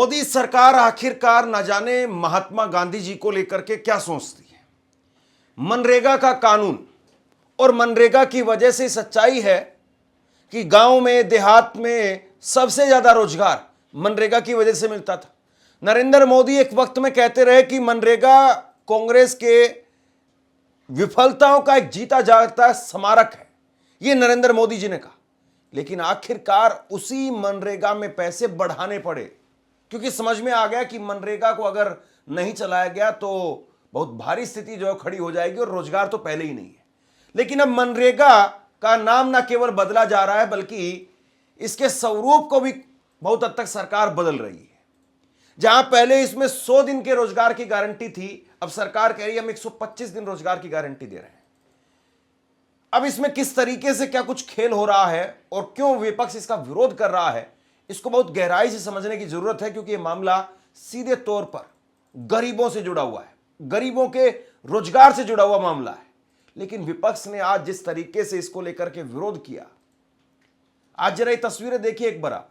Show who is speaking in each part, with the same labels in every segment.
Speaker 1: मोदी सरकार आखिरकार न जाने महात्मा गांधी जी को लेकर के क्या सोचती है। मनरेगा का कानून और मनरेगा की वजह से सच्चाई है कि गांव में देहात में सबसे ज्यादा रोजगार मनरेगा की वजह से मिलता था। नरेंद्र मोदी एक वक्त में कहते रहे कि मनरेगा कांग्रेस के विफलताओं का एक जीता जागता स्मारक है, यह नरेंद्र मोदी जी ने कहा। लेकिन आखिरकार उसी मनरेगा में पैसे बढ़ाने पड़े क्योंकि समझ में आ गया कि मनरेगा को अगर नहीं चलाया गया तो बहुत भारी स्थिति जो है खड़ी हो जाएगी और रोजगार तो पहले ही नहीं है। लेकिन अब मनरेगा का नाम न केवल बदला जा रहा है बल्कि इसके स्वरूप को भी बहुत हद तक सरकार बदल रही है। जहां पहले इसमें 100 दिन के रोजगार की गारंटी थी, अब सरकार कह रही है हम 125 दिन रोजगार की गारंटी दे रहे हैं। अब इसमें किस तरीके से क्या कुछ खेल हो रहा है और क्यों विपक्ष इसका विरोध कर रहा है, इसको बहुत गहराई से समझने की जरूरत है क्योंकि यह मामला सीधे तौर पर गरीबों से जुड़ा हुआ है, गरीबों के रोजगार से जुड़ा हुआ मामला है। लेकिन विपक्ष ने आज जिस तरीके से इसको लेकर के विरोध किया, आज जरा ये तस्वीरें देखिए एक बार।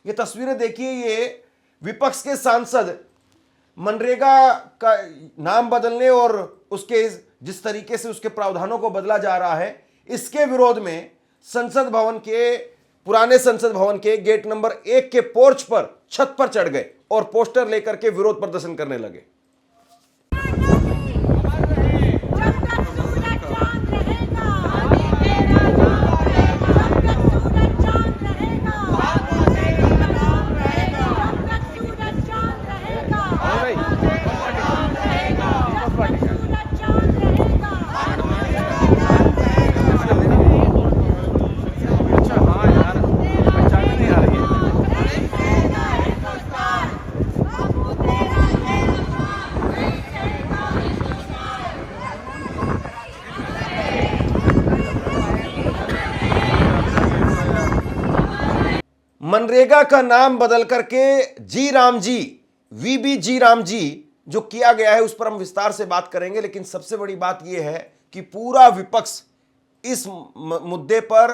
Speaker 1: ये तस्वीरें देखिए, ये विपक्ष के सांसद मनरेगा का नाम बदलने और उसके जिस तरीके से उसके प्रावधानों को बदला जा रहा है, इसके विरोध में संसद भवन के पुराने संसद भवन के गेट नंबर 1 के पोर्च पर छत पर चढ़ गए और पोस्टर लेकर के विरोध प्रदर्शन करने लगे। मनरेगा का नाम बदल करके जी राम जी, वीबी जी राम जी जो किया गया है उस पर हम विस्तार से बात करेंगे। लेकिन सबसे बड़ी बात यह है कि पूरा विपक्ष इस मुद्दे पर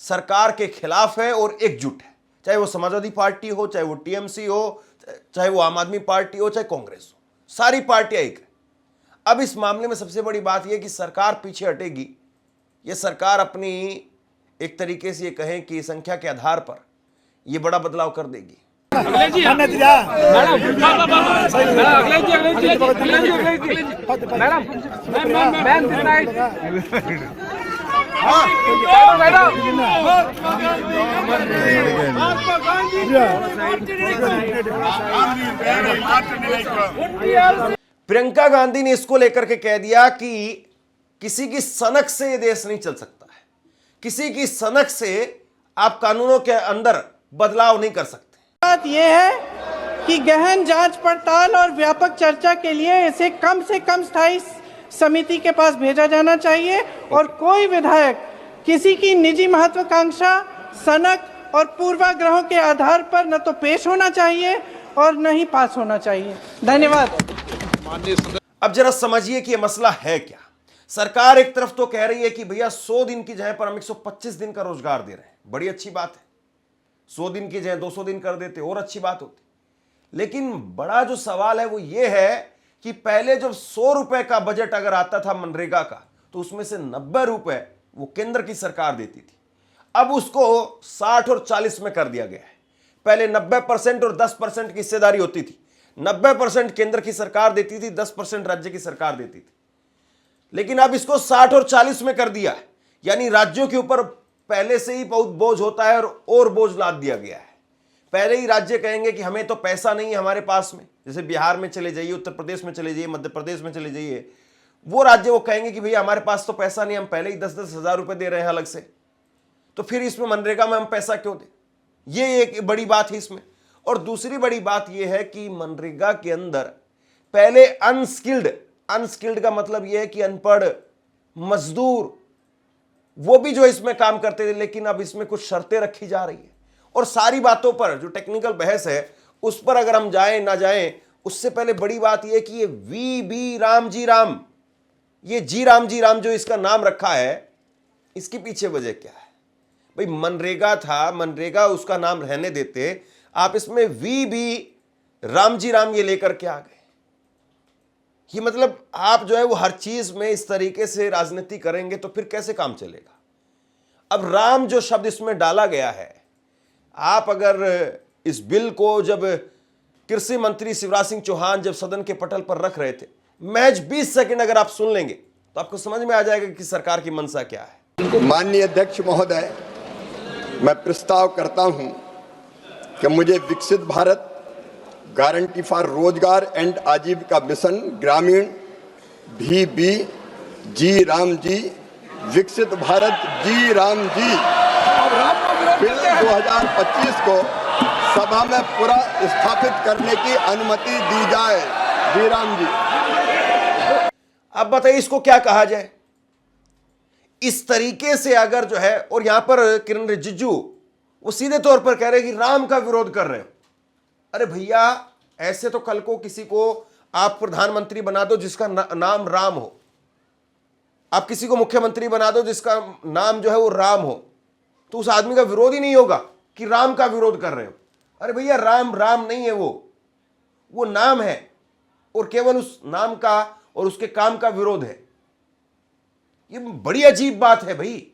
Speaker 1: सरकार के खिलाफ है और एकजुट है, चाहे वो समाजवादी पार्टी हो, चाहे वो टीएमसी हो, चाहे वो आम आदमी पार्टी हो, चाहे कांग्रेस हो, सारी पार्टियां एक है। अब इस मामले में सबसे बड़ी बात यह कि सरकार पीछे हटेगी। यह सरकार अपनी एक तरीके से ये कहें कि संख्या के आधार पर ये बड़ा बदलाव कर देगी। प्रियंका गांधी ने इसको लेकर के कह दिया कि किसी की सनक से ये देश नहीं चल सकता है, किसी की सनक से आप कानूनों के अंदर बदलाव नहीं कर सकते।
Speaker 2: बात यह है कि गहन जांच पड़ताल और व्यापक चर्चा के लिए इसे कम से कम स्थायी समिति के पास भेजा जाना चाहिए और कोई विधायक किसी की निजी महत्वाकांक्षा, सनक और पूर्वाग्रहों के आधार पर न तो पेश होना चाहिए और न ही पास होना चाहिए। धन्यवाद।
Speaker 1: अब जरा समझिए कि यह मसला है क्या। सरकार एक तरफ तो कह रही है कि भैया 100 दिन की जगह पर हम 125 दिन का रोजगार दे रहे हैं, बड़ी अच्छी बात है। 100 दिन की जगह 200 दिन कर देते और अच्छी बात होती। लेकिन बड़ा जो सवाल है वो ये है कि पहले जब 100 रुपए का बजट अगर आता था मनरेगा का तो उसमें से 90 रुपए वो केंद्र की सरकार देती थी। अब उसको 60 और 40 में कर दिया गया है। पहले 90% और 10% की हिस्सेदारी होती थी। 90% केंद्र की सरकार देती थी, 10% राज्य की सरकार देती थी। लेकिन अब इसको 60 और 40 में कर दिया है, यानी राज्यों के ऊपर पहले से ही बहुत बोझ होता है और बोझ लाद दिया गया है। पहले ही राज्य कहेंगे कि हमें तो पैसा नहीं है हमारे पास में, जैसे बिहार में चले जाइए, उत्तर प्रदेश में चले जाइए, मध्य प्रदेश में चले जाइए, वो राज्य वो कहेंगे कि भैया हमारे पास तो पैसा नहीं, हम पहले ही 10-10 हजार रुपए दे रहे हैं अलग से, तो फिर इसमें मनरेगा में हम पैसा क्यों दें। ये एक बड़ी बात है इसमें। और दूसरी बड़ी बात यह है कि मनरेगा के अंदर पहले अनस्किल्ड का मतलब यह है कि अनपढ़ मजदूर वो भी जो इसमें काम करते थे, लेकिन अब इसमें कुछ शर्तें रखी जा रही है। और सारी बातों पर जो टेक्निकल बहस है उस पर अगर हम जाएं ना जाएं, उससे पहले बड़ी बात यह कि ये वी राम जी राम, ये जी राम जो इसका नाम रखा है, इसके पीछे वजह क्या है। भाई मनरेगा था, मनरेगा उसका नाम रहने देते, आप इसमें वी राम जी राम ये लेकर के आ गए। ये मतलब आप जो है वो हर चीज में इस तरीके से राजनीति करेंगे तो फिर कैसे काम चलेगा। अब राम जो शब्द इसमें डाला गया है, आप अगर इस बिल को जब कृषि मंत्री शिवराज सिंह चौहान जब सदन के पटल पर रख रहे थे, महज 20 सेकंड अगर आप सुन लेंगे तो आपको समझ में आ जाएगा कि सरकार की मंशा क्या है।
Speaker 3: माननीय अध्यक्ष महोदय, मैं प्रस्ताव करता हूं कि मुझे विकसित Bharat guarantee for Rozgar and Ajeevika mission ग्रामीण जी राम जी विकसित भारत जी राम जी बिल 2025 को सभा में पूरा स्थापित करने की अनुमति दी जाए। जी राम जी।
Speaker 1: अब बताइए इसको क्या कहा जाए। इस तरीके से अगर जो है, और यहां पर किरण रिजिजू वो सीधे तौर पर कह रहे हैं कि राम का विरोध कर रहे हो। अरे भैया, ऐसे तो कल को किसी को आप प्रधानमंत्री बना दो जिसका नाम राम हो, आप किसी को मुख्यमंत्री बना दो जिसका नाम जो है वो राम हो, तो उस आदमी का विरोध ही नहीं होगा कि राम का विरोध कर रहे हो। अरे भैया, राम राम नहीं है, वो नाम है और केवल उस नाम का और उसके काम का विरोध है। ये बड़ी अजीब बात है भाई।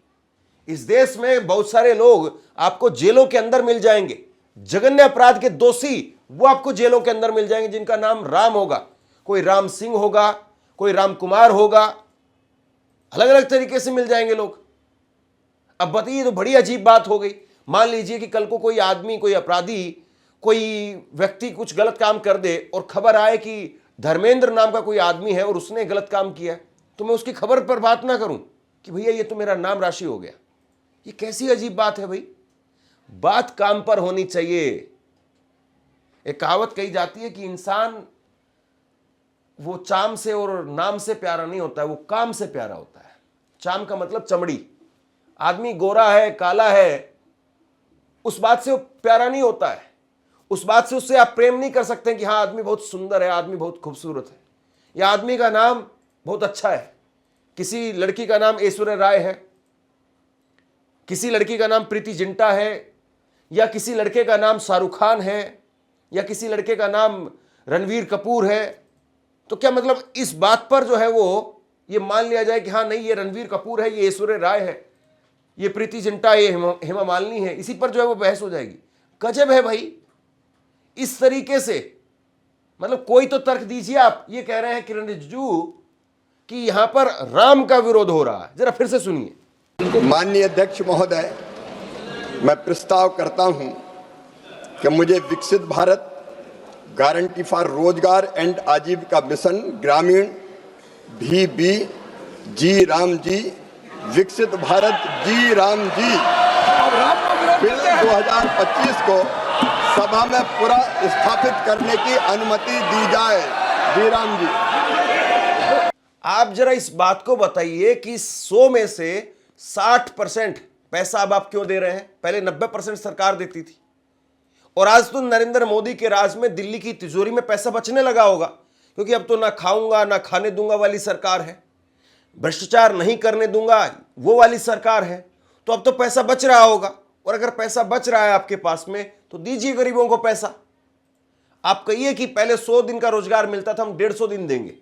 Speaker 1: इस देश में बहुत सारे लोग आपको जेलों के अंदर मिल जाएंगे, जघन्य अपराध के दोषी वो आपको जेलों के अंदर मिल जाएंगे जिनका नाम राम होगा। कोई राम सिंह होगा, कोई राम कुमार होगा, अलग अलग तरीके से मिल जाएंगे लोग। अब बताइए, तो बड़ी अजीब बात हो गई। मान लीजिए कि कल को कोई आदमी, कोई अपराधी, कोई व्यक्ति कुछ गलत काम कर दे और खबर आए कि धर्मेंद्र नाम का कोई आदमी है और उसने गलत काम किया, तो मैं उसकी खबर पर बात ना करूं कि भैया ये तो मेरा नाम राशि हो गया। ये कैसी अजीब बात है भाई। बात काम पर होनी चाहिए। एक कहावत कही जाती है कि इंसान वो चाम से और नाम से प्यारा नहीं होता है, वो काम से प्यारा होता है। चाम का मतलब चमड़ी। आदमी गोरा है, काला है, उस बात से वो प्यारा नहीं होता है। उस बात से उससे आप प्रेम नहीं कर सकते कि हाँ आदमी बहुत सुंदर है, आदमी बहुत खूबसूरत है, या आदमी का नाम बहुत अच्छा है। किसी लड़की का नाम ऐश्वर्या राय है, किसी लड़की का नाम प्रीति जिंटा है, या किसी लड़के का नाम शाहरुख खान है, या किसी लड़के का नाम रणवीर कपूर है, तो क्या मतलब इस बात पर जो है वो ये मान लिया जाए कि हाँ नहीं ये रणवीर कपूर है, ये ऐश्वर्या राय है, ये प्रीति जिंटा, ये हेमा मालिनी है, इसी पर जो है वो बहस हो जाएगी। गजब है भाई। इस तरीके से मतलब कोई तो तर्क दीजिए। आप ये कह रहे हैं किरण रिजिजू कि यहां पर राम का विरोध हो रहा है। जरा फिर से सुनिए।
Speaker 3: माननीय अध्यक्ष महोदय, मैं प्रस्ताव करता हूं कि मुझे विकसित Bharat guarantee for Rozgar and Ajeevika mission ग्रामीण जी राम जी विकसित भारत जी राम जी बिल 2025 को सभा में पूरा स्थापित करने की अनुमति दी जाए। जी राम जी।
Speaker 1: आप जरा इस बात को बताइए कि 100 में से 60% पैसा अब आप क्यों दे रहे हैं? पहले 90% सरकार देती थी, और आज तो नरेंद्र मोदी के राज में दिल्ली की तिजोरी में पैसा बचने लगा होगा, क्योंकि अब तो ना खाऊंगा ना खाने दूंगा वाली सरकार है, भ्रष्टाचार नहीं करने दूंगा वो वाली सरकार है। तो अब तो पैसा बच रहा होगा, और अगर पैसा बच रहा है आपके पास में तो दीजिए गरीबों को पैसा। आप कहिए कि पहले 100 दिन का रोजगार मिलता था, हम 150 दिन देंगे,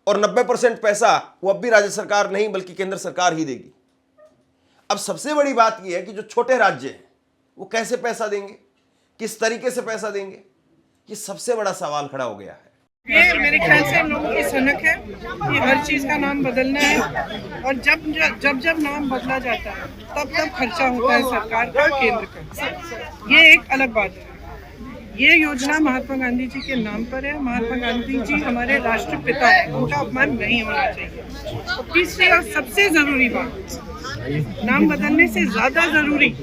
Speaker 1: और 90% पैसा वो अब भी राज्य सरकार नहीं बल्कि केंद्र सरकार ही देगी। अब सबसे बड़ी बात यह है कि जो छोटे राज्य हैं वो कैसे पैसा देंगे, किस तरीके से पैसा देंगे, ये सबसे बड़ा सवाल खड़ा हो गया है।
Speaker 2: ये मेरे ख्याल से लोगों की सनक है कि हर चीज का नाम बदलना है, और जब नाम बदला जाता है तब खर्चा होता है सरकार का, केंद्र का। ये एक अलग बात है। ये योजना महात्मा गांधी जी के नाम पर है। महात्मा गांधी जी हमारे राष्ट्रपिता हैं, उनका अपमान नहीं होना चाहिए। और तीसरी और सबसे जरूरी बात, नाम बदलने से ज्यादा जरूरी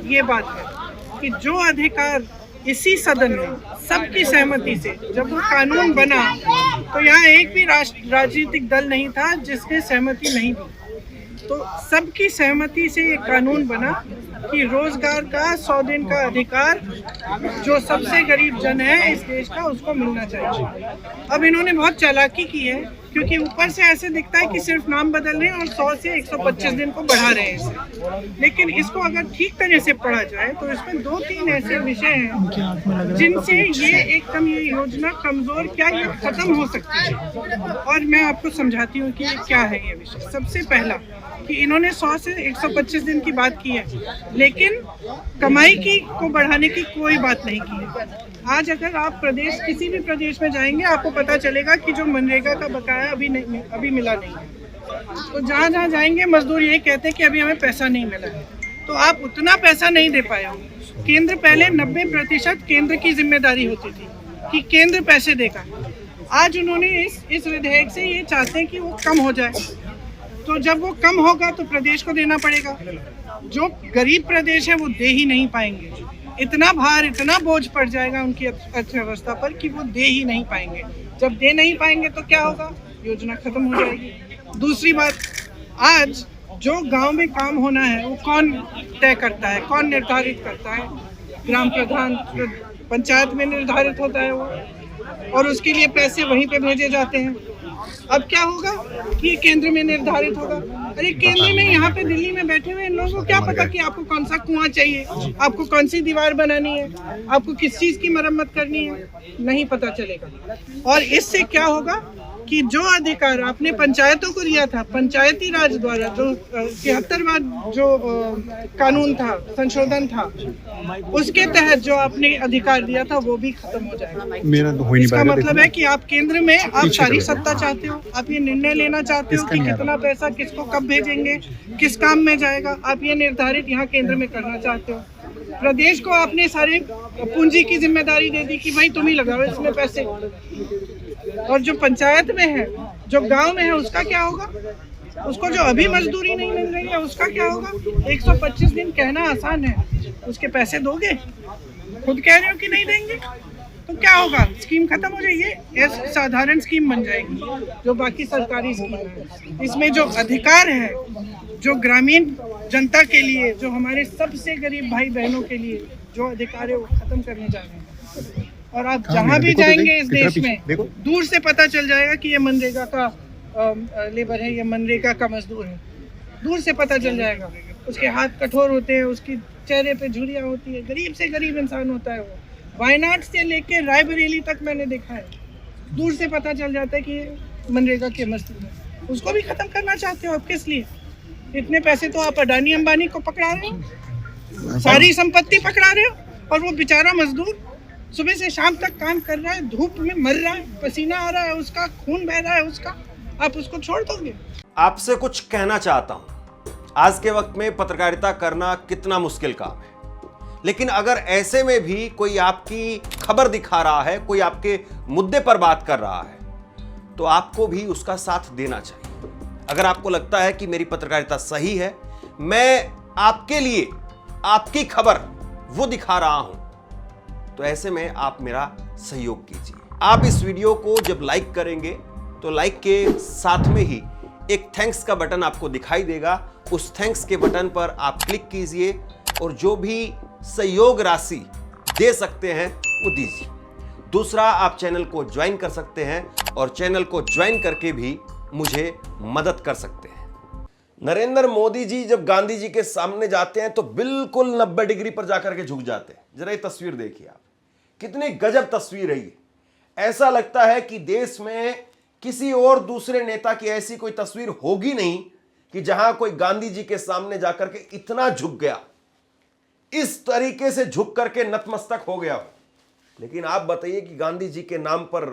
Speaker 2: ये बात है कि जो अधिकार इसी सदन में सबकी सहमति से जब वो कानून बना, तो यहाँ एक भी राजनीतिक दल नहीं था जिसने सहमति नहीं दी, तो सबकी सहमति से ये कानून बना कि रोजगार का 100 दिन का अधिकार जो सबसे गरीब जन है इस देश का, उसको मिलना चाहिए। अब इन्होंने बहुत चालाकी की है क्योंकि ऊपर से ऐसे दिखता है कि सिर्फ नाम बदल रहे हैं और 100 से 125 दिन को बढ़ा रहे हैं इसे। लेकिन इसको अगर ठीक तरह से पढ़ा जाए तो इसमें 2-3 ऐसे विषय हैं जिनसे ये एकदम ये योजना कमजोर क्या ये खत्म हो सकती है। और मैं आपको समझाती हूँ कि ये क्या है ये विषय। सबसे पहला कि इन्होंने 100 से 125 दिन की बात की है, लेकिन कमाई की को बढ़ाने की कोई बात नहीं की है। आज अगर आप किसी भी प्रदेश में जाएंगे आपको पता चलेगा कि जो मनरेगा का बकाया अभी मिला नहीं है। तो जहाँ जहाँ जाएंगे मजदूर ये कहते हैं कि अभी हमें पैसा नहीं मिला है। तो आप उतना पैसा नहीं दे पाए हो। केंद्र पहले 90% केंद्र की जिम्मेदारी होती थी कि केंद्र पैसे देगा। आज उन्होंने इस विधेयक से ये चाहते हैं कि वो कम हो जाए। तो जब वो कम होगा तो प्रदेश को देना पड़ेगा। जो गरीब प्रदेश है वो दे ही नहीं पाएंगे। इतना भार इतना बोझ पड़ जाएगा उनकी अर्थव्यवस्था पर कि वो दे ही नहीं पाएंगे। जब दे नहीं पाएंगे तो क्या होगा? योजना खत्म हो जाएगी। दूसरी बात, आज जो गांव में काम होना है वो कौन तय करता है, कौन निर्धारित करता है? ग्राम प्रधान, पंचायत में निर्धारित होता है वो, और उसके लिए पैसे वहीं पे भेजे जाते हैं। अब क्या होगा कि केंद्र में निर्धारित होगा। अरे केंद्र में यहाँ पे दिल्ली में बैठे हुए इन लोगों को क्या पता कि आपको कौन सा कुआं चाहिए, आपको कौन सी दीवार बनानी है, आपको किस चीज की मरम्मत करनी है, नहीं पता चलेगा। और इससे क्या होगा कि जो अधिकार आपने पंचायतों को दिया था, पंचायती राज द्वारा जो 73वां जो कानून था, संशोधन था, उसके तहत जो आपने अधिकार दिया था वो भी खत्म हो जाएगा।
Speaker 4: मेरा तो हो ही नहीं
Speaker 2: इसका
Speaker 4: पाएगा।
Speaker 2: मतलब है कि आप केंद्र में आप सारी सत्ता चाहते हो, आप ये निर्णय लेना चाहते हो कि कितना पैसा किसको कब भेजेंगे, किस काम में जाएगा, आप ये निर्धारित यहाँ केंद्र में करना चाहते हो। प्रदेश को आपने सारे पूंजी की जिम्मेदारी दे दी कि भाई तुम ही लगाओ इसमें पैसे। और जो पंचायत में है, जो गांव में है, उसका क्या होगा? उसको जो अभी मजदूरी नहीं मिल रही है उसका क्या होगा? 125 दिन कहना आसान है, उसके पैसे दोगे? खुद कह रहे हो कि नहीं देंगे, तो क्या होगा? स्कीम खत्म हो जाएगी, एक साधारण स्कीम बन जाएगी जो बाकी सरकारी स्कीम है। इसमें जो अधिकार है, जो ग्रामीण जनता के लिए, जो हमारे सबसे गरीब भाई बहनों के लिए जो अधिकार है वो खत्म करने जा रहे हैं। और आप जहाँ भी जाएंगे इस देश में, दूर से पता चल जाएगा कि ये मनरेगा का लेबर है, ये मनरेगा का मजदूर है। दूर से पता चल जाएगा। उसके हाथ कठोर होते हैं, उसकी चेहरे पे झुर्रियाँ होती है, गरीब से गरीब इंसान होता है वो। वायनाड से लेके रायबरेली तक मैंने देखा है, दूर से पता चल जाता है कि ये मनरेगा के मजदूर है। उसको भी खत्म करना चाहते हो आप? किस लिए? इतने पैसे तो आप अडानी अंबानी को पकड़ा रहे हो, सारी संपत्ति पकड़ा रहे हो, और वो बेचारा मजदूर सुबह से शाम तक काम कर रहा है, धूप में मर रहा है, पसीना आ रहा है उसका, खून बह रहा है उसका, आप उसको छोड़ दोगे?
Speaker 1: आपसे कुछ कहना चाहता हूं। आज के वक्त में पत्रकारिता करना कितना मुश्किल काम है, लेकिन अगर ऐसे में भी कोई आपकी खबर दिखा रहा है, कोई आपके मुद्दे पर बात कर रहा है, तो आपको भी उसका साथ देना चाहिए। अगर आपको लगता है कि मेरी पत्रकारिता सही है, मैं आपके लिए आपकी खबर वो दिखा रहा हूं, तो ऐसे में आप मेरा सहयोग कीजिए। आप इस वीडियो को जब लाइक करेंगे तो लाइक के साथ में ही एक थैंक्स का बटन आपको दिखाई देगा। उस थैंक्स के बटन पर आप क्लिक कीजिए और जो भी सहयोग राशि दे सकते हैं वो दीजिए। दूसरा, आप चैनल को ज्वाइन कर सकते हैं और चैनल को ज्वाइन करके भी मुझे मदद कर सकते हैं। नरेंद्र मोदी जी जब गांधी जी के सामने जाते हैं तो बिल्कुल 90 डिग्री पर जाकर के झुक जाते हैं। जरा ये तस्वीर देखिए आप, कितनी गजब तस्वीर है ये। ऐसा लगता है कि देश में किसी और दूसरे नेता की ऐसी कोई तस्वीर होगी नहीं कि जहां कोई गांधी जी के सामने जाकर के इतना झुक गया, इस तरीके से झुक करके नतमस्तक हो गया। लेकिन आप बताइए कि गांधी जी के नाम पर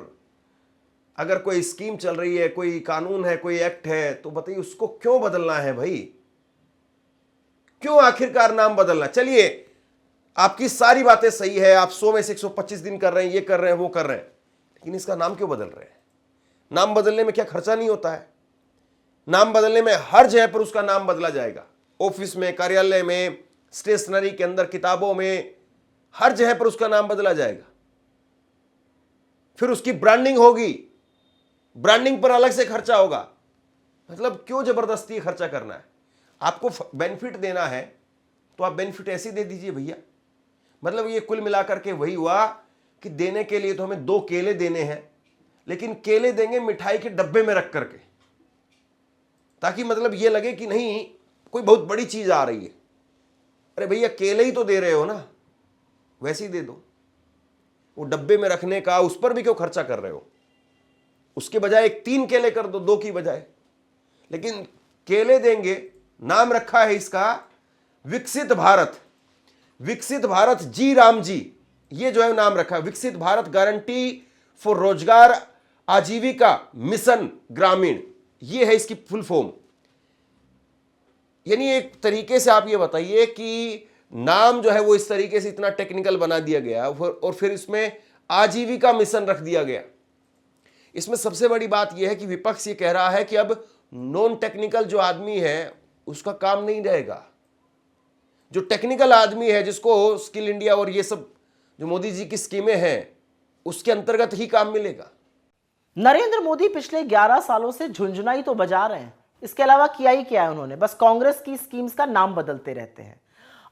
Speaker 1: अगर कोई स्कीम चल रही है, कोई कानून है, कोई एक्ट है, तो बताइए उसको क्यों बदलना है भाई? क्यों आखिरकार नाम बदलना? चलिए, आपकी सारी बातें सही है, आप 100 में से 125 दिन कर रहे हैं, ये कर रहे हैं, वो कर रहे हैं, लेकिन इसका नाम क्यों बदल रहे हैं? नाम बदलने में क्या खर्चा नहीं होता है? नाम बदलने में हर जगह पर उसका नाम बदला जाएगा। ऑफिस में, कार्यालय में, स्टेशनरी के अंदर, किताबों में, हर जगह पर उसका नाम बदला जाएगा। फिर उसकी ब्रांडिंग होगी, ब्रांडिंग पर अलग से खर्चा होगा। मतलब क्यों जबरदस्ती खर्चा करना है? आपको बेनिफिट देना है तो आप बेनिफिट ऐसे दे दीजिए भैया। मतलब ये कुल मिलाकर के वही हुआ कि देने के लिए तो हमें 2 केले देने हैं, लेकिन केले देंगे मिठाई के डब्बे में रख करके, ताकि मतलब ये लगे कि नहीं कोई बहुत बड़ी चीज आ रही है। अरे भैया केले ही तो दे रहे हो ना, वैसे ही दे दो। वो डब्बे में रखने का उस पर भी क्यों खर्चा कर रहे हो? उसके बजाय 3 केले कर दो 2 की बजाय। लेकिन केले देंगे, नाम रखा है इसका विकसित भारत। विकसित भारत जी राम जी, ये जो है नाम रखा है विकसित भारत गारंटी फॉर रोजगार आजीविका मिशन ग्रामीण, ये है इसकी फुल फॉर्म। यानी एक तरीके से आप ये बताइए कि नाम जो है वो इस तरीके से इतना टेक्निकल बना दिया गया और फिर इसमें आजीविका मिशन रख दिया गया। इसमें सबसे बड़ी बात यह है कि विपक्ष ये कह रहा है कि अब नॉन टेक्निकल जो आदमी है उसका काम नहीं रहेगा। जो टेक्निकल आदमी है, जिसको स्किल इंडिया और ये सब जो मोदी जी की स्कीमें हैं उसके अंतर्गत ही काम मिलेगा।
Speaker 4: नरेंद्र मोदी पिछले 11 सालों से झुंझुनाई तो बजा रहे हैं, इसके अलावा किया ही क्या है उन्होंने? बस कांग्रेस की स्कीम्स का नाम बदलते रहते हैं।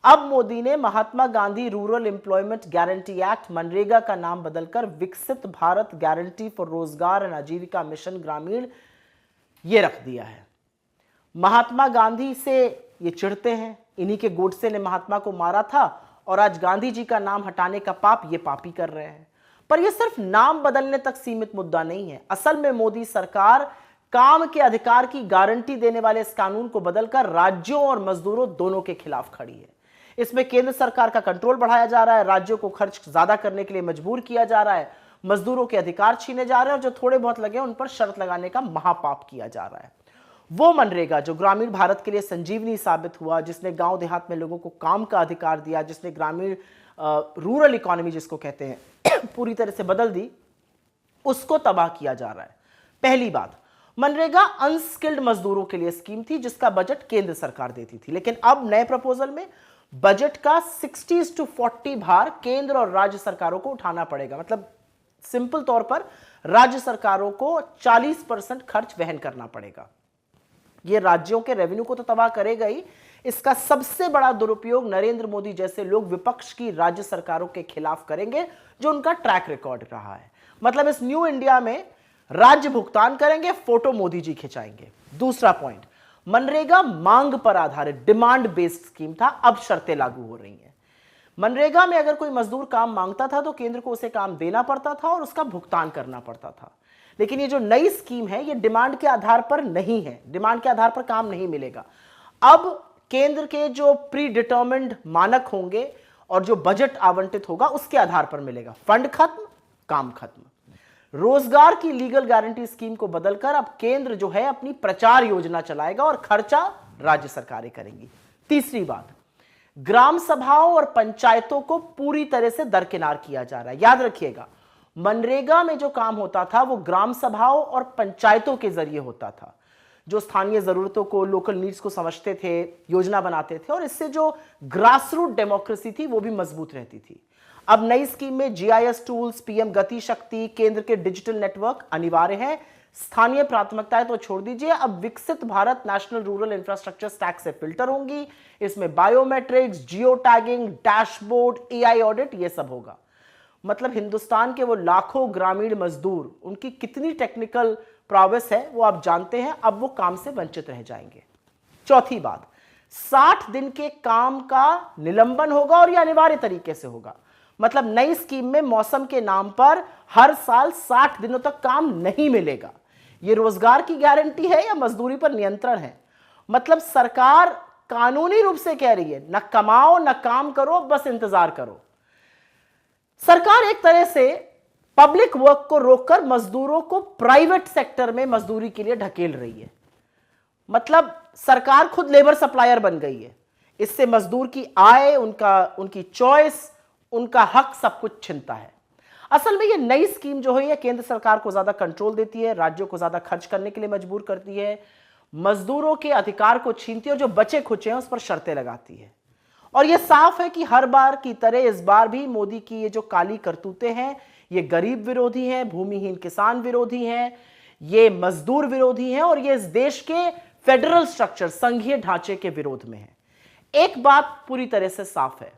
Speaker 4: अब मोदी ने Mahatma Gandhi rural employment guarantee act MNREGA का नाम बदलकर Viksit Bharat guarantee for Rozgar and Ajeevika mission Gramin ये रख दिया है। महात्मा गांधी से ये चिढ़ते हैं, इन्हीं के गोडसे ने महात्मा को मारा था और आज गांधी जी का नाम हटाने का पाप ये पापी कर रहे हैं। पर यह सिर्फ नाम बदलने तक सीमित मुद्दा नहीं है। असल में मोदी सरकार काम के अधिकार की गारंटी देने वाले इस कानून को बदलकर राज्यों और मजदूरों दोनों के खिलाफ खड़ी है। इसमें केंद्र सरकार का कंट्रोल बढ़ाया जा रहा है, राज्यों को खर्च ज्यादा करने के लिए मजबूर किया जा रहा है, मजदूरों के अधिकार छीने जा रहे हैं और जो थोड़े बहुत लगे उन पर शर्त लगाने का महापाप किया जा रहा है। वो मनरेगा जो ग्रामीण भारत के लिए संजीवनी साबित हुआ, जिसने गांव देहात में लोगों को काम का अधिकार दिया, जिसने ग्रामीण रूरल इकोनॉमी जिसको कहते हैं पूरी तरह से बदल दी, उसको तबाह किया जा रहा है। पहली बात, मनरेगा अनस्किल्ड मजदूरों के लिए स्कीम थी जिसका बजट केंद्र सरकार देती थी, लेकिन अब नए प्रपोजल में बजट का 60-40 भार केंद्र और राज्य सरकारों को उठाना पड़ेगा। मतलब सिंपल तौर पर राज्य सरकारों को 40% खर्च वहन करना पड़ेगा। यह राज्यों के रेवेन्यू को तो तबाह करेगा ही, इसका सबसे बड़ा दुरुपयोग नरेंद्र मोदी जैसे लोग विपक्ष की राज्य सरकारों के खिलाफ करेंगे, जो उनका ट्रैक रिकॉर्ड रहा है। मतलब इस न्यू इंडिया में राज्य भुगतान करेंगे, फोटो मोदी जी खिंचाएंगे। दूसरा पॉइंट, मनरेगा मांग पर आधारित डिमांड बेस्ड स्कीम था, अब शर्तें लागू हो रही हैं। मनरेगा में अगर कोई मजदूर काम मांगता था तो केंद्र को उसे काम देना पड़ता था और उसका भुगतान करना पड़ता था। लेकिन ये जो नई स्कीम है ये डिमांड के आधार पर नहीं है, डिमांड के आधार पर काम नहीं मिलेगा। अब केंद्र के जो प्री डिटर्मिन्ड मानक होंगे और जो बजट आवंटित होगा उसके आधार पर मिलेगा। फंड खत्म, काम खत्म। रोजगार की लीगल गारंटी स्कीम को बदलकर अब केंद्र जो है अपनी प्रचार योजना चलाएगा और खर्चा राज्य सरकारें करेंगी। तीसरी बात, ग्राम सभाओं और पंचायतों को पूरी तरह से दरकिनार किया जा रहा है। याद रखिएगा, मनरेगा में जो काम होता था वो ग्राम सभाओं और पंचायतों के जरिए होता था, जो स्थानीय जरूरतों को, लोकल नीड्स को समझते थे, योजना बनाते थे और इससे जो ग्रासरूट डेमोक्रेसी थी वो भी मजबूत रहती थी। अब नई स्कीम में जीआईएस टूल्स, पीएम गति शक्ति, केंद्र के डिजिटल नेटवर्क अनिवार्य है। स्थानीय प्राथमिकताएं तो छोड़ दीजिए, अब विकसित Bharat national rural infrastructure stack से फिल्टर होंगी। इसमें biometrics, geo tagging, dashboard, AI audit, ये सब होगा। मतलब हिंदुस्तान के वो लाखों ग्रामीण मजदूर, उनकी कितनी टेक्निकल प्रॉवेस है वो आप जानते हैं, अब वो काम से वंचित रह जाएंगे। चौथी बात, 60 दिन के काम का निलंबन होगा और यह अनिवार्य तरीके से होगा। मतलब नई स्कीम में मौसम के नाम पर हर साल 60 दिनों तक काम नहीं मिलेगा। यह रोजगार की गारंटी है या मजदूरी पर नियंत्रण है? मतलब सरकार कानूनी रूप से कह रही है न कमाओ न काम करो, बस इंतजार करो। सरकार एक तरह से पब्लिक वर्क को रोककर मजदूरों को प्राइवेट सेक्टर में मजदूरी के लिए ढकेल रही है। मतलब सरकार खुद लेबर सप्लायर बन गई है। इससे मजदूर की आय, उनकी चॉइस, उनका हक सब कुछ छिनता है। असल में ये नई स्कीम जो है ये केंद्र सरकार को ज्यादा कंट्रोल देती है, राज्यों को ज्यादा खर्च करने के लिए मजबूर करती है, मजदूरों के अधिकार को छीनती है और जो बचे खुचे हैं उस पर शर्तें लगाती है। और यह साफ है कि हर बार की तरह इस बार भी मोदी की ये जो काली करतूतें हैं ये गरीब विरोधी हैं, भूमिहीन किसान विरोधी हैं, ये मजदूर विरोधी हैं और ये इस देश के फेडरल स्ट्रक्चर, संघीय ढांचे के विरोध में है। एक बात पूरी तरह से साफ है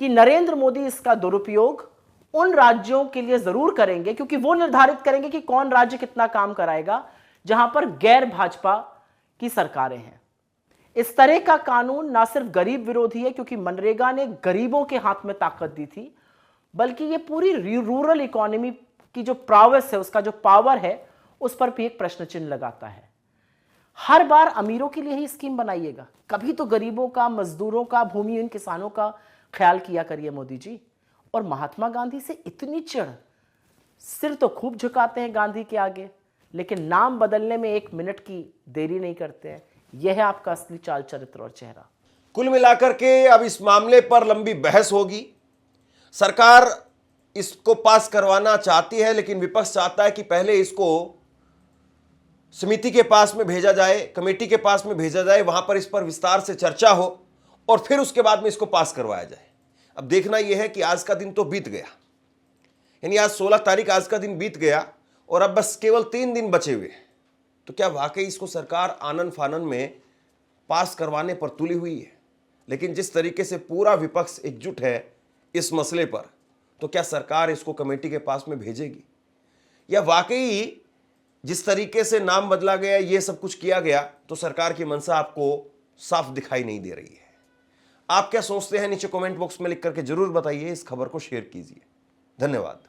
Speaker 4: कि नरेंद्र मोदी इसका दुरुपयोग उन राज्यों के लिए जरूर करेंगे, क्योंकि वो निर्धारित करेंगे कि कौन राज्य कितना काम कराएगा जहां पर गैर भाजपा की सरकारें हैं। इस तरह का कानून ना सिर्फ गरीब विरोधी है, क्योंकि मनरेगा ने गरीबों के हाथ में ताकत दी थी, बल्कि ये पूरी रूरल इकोनॉमी की जो प्रावस है, उसका जो पावर है, उस पर भी एक प्रश्न चिन्ह लगाता है। हर बार अमीरों के लिए ही स्कीम बनाइएगा, कभी तो गरीबों का, मजदूरों का, भूमिहीन किसानों का ख्याल किया करिए मोदी जी। और महात्मा गांधी से इतनी चिढ़, सिर तो खूब झुकाते हैं गांधी के आगे, लेकिन नाम बदलने में 1 मिनट की देरी नहीं करते हैं। यह है आपका असली चाल चरित्र और चेहरा।
Speaker 1: कुल मिलाकर के अब इस मामले पर लंबी बहस होगी। सरकार इसको पास करवाना चाहती है, लेकिन विपक्ष चाहता है कि पहले इसको समिति के पास में भेजा जाए, कमेटी के पास में भेजा जाए, वहां पर इस पर विस्तार से चर्चा हो और फिर उसके बाद में इसको पास करवाया जाए। अब देखना यह है कि आज का दिन तो बीत गया, यानी आज 16 तारीख, आज का दिन बीत गया और अब बस केवल 3 दिन बचे हुए। तो क्या वाकई इसको सरकार आनन फानन में पास करवाने पर तुली हुई है? लेकिन जिस तरीके से पूरा विपक्ष एकजुट है इस मसले पर, तो क्या सरकार इसको कमेटी के पास में भेजेगी, या वाकई जिस तरीके से नाम बदला गया, ये सब कुछ किया गया, तो सरकार की मंशा आपको साफ दिखाई नहीं दे रही है? आप क्या सोचते हैं नीचे कमेंट बॉक्स में लिख करके जरूर बताइए। इस खबर को शेयर कीजिए। धन्यवाद।